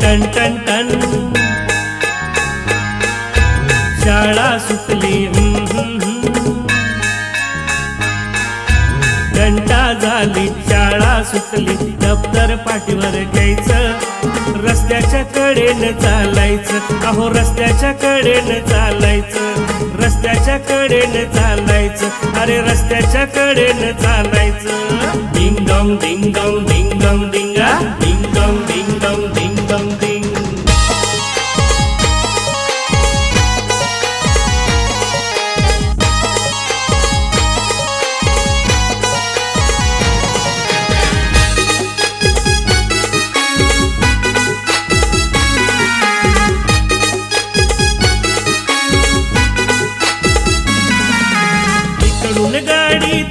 Ton ton ton, शाळा सुटली घंटा झाली, शाळा सुटली, दप्तर पाठीवर घ्यायचं, रस्त्याच्या कडेनं चालायचं, अहो रस्त्याच्या कडेनं चालायचं, रस्त्याच्या कडेनं चालायचं, अरे रस्त्याच्या कडेनं चालायचं. Ding dong ding dong ding dong डिंगा, ding dong ding dong ding dong ding.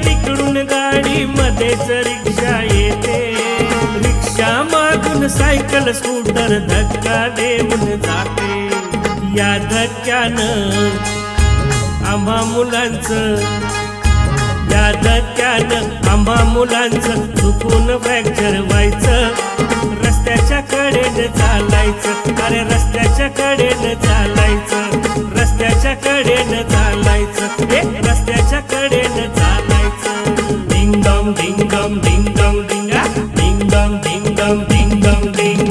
तिकडून गाडी मध्येच रिक्षा येते, रिक्षा मागून सायकल स्कूटर धक्का देऊन जाते. या धक्क्यानं आम्हा मुलांचं, या धक्क्यानं आम्हा मुलांचं चुकून फ्रॅक्चर व्हायचं. रस्त्याच्या कडेनं चालायचं, अरे रस्त्याच्या कडेनं चालायचं, रस्त्याच्या कडेनं चालायचं, हे रस्त्याच्या कडेनं चालायचं. Ding dong ding dong ding dong डिंगा, ding dong ding dong ding dong ding.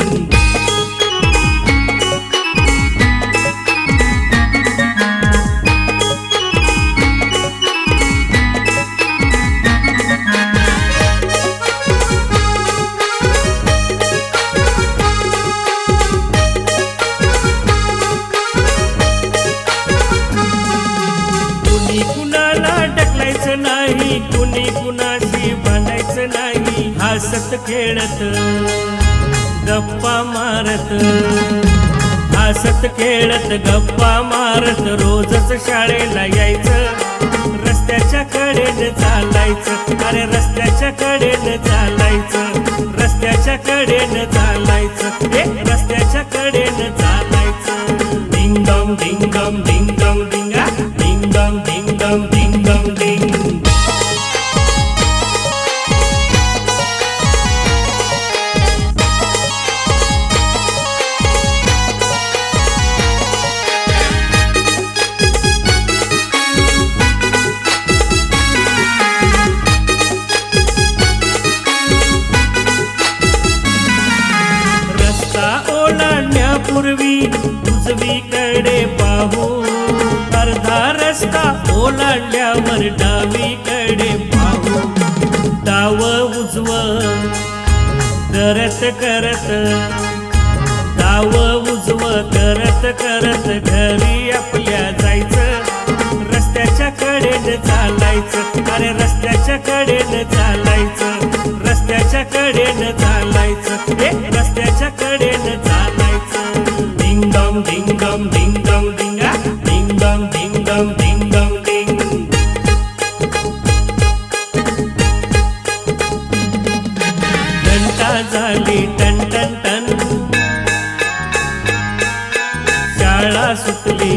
कुणाला ढकलायचं नाही, कुणी कुणाशी भांडायचं नाही, हसत खेळत गप्पा मारत, हसत खेळत गप्पा मारत रोजच शाळेला यायचं. रस्त्याच्या कडेनं चालायचं, अरे रस्त्याच्या कडेनं चालायचं, रस्त्याच्या कडेनं चालायचं, हे रस्त्याच्या कडेनं चालायचं. Ding dong ding dong ding dong डिंगा, ding dong ding dong ding dong ding. रस्ता ओलांडण्यापूर्वी उजवीकडे पाहू, अर्धा रस्ता ओलांडल्यावर डावीकडे पाहू. डाव उजव करत करत, डाव उजव करत करत घरी आपल्या जायचं. रस्त्याच्या कडेनं चालायचं, अरे रस्त्याच्या कडेनं चालायचं, रस्त्याच्या कडेनं चालायचं, हे रस्त्याच्या कडेनं चालायचं. Ding dong ding dong ding dong डिंगा, ding dong ding dong ding dong ding. घंटा झाली टन टन टन, शाळा सुटली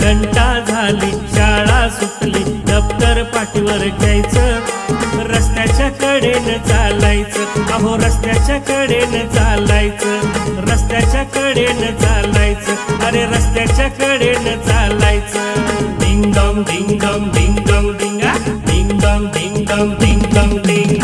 घंटा झाली, शाळा सुटली, दप्तर पाठीवर घ्यायचं, रस्त्याच्या कडेनं चालायचं, अहो रस्त्याच्या कडेनं चालायचं, रस्त्याच्या कडेनं चालायचं, अरे रस्त्याच्या कडेनं चालायचं. Ding dong ding dong ding dong डिंगा, ding dong ding dong ding dong डिंग.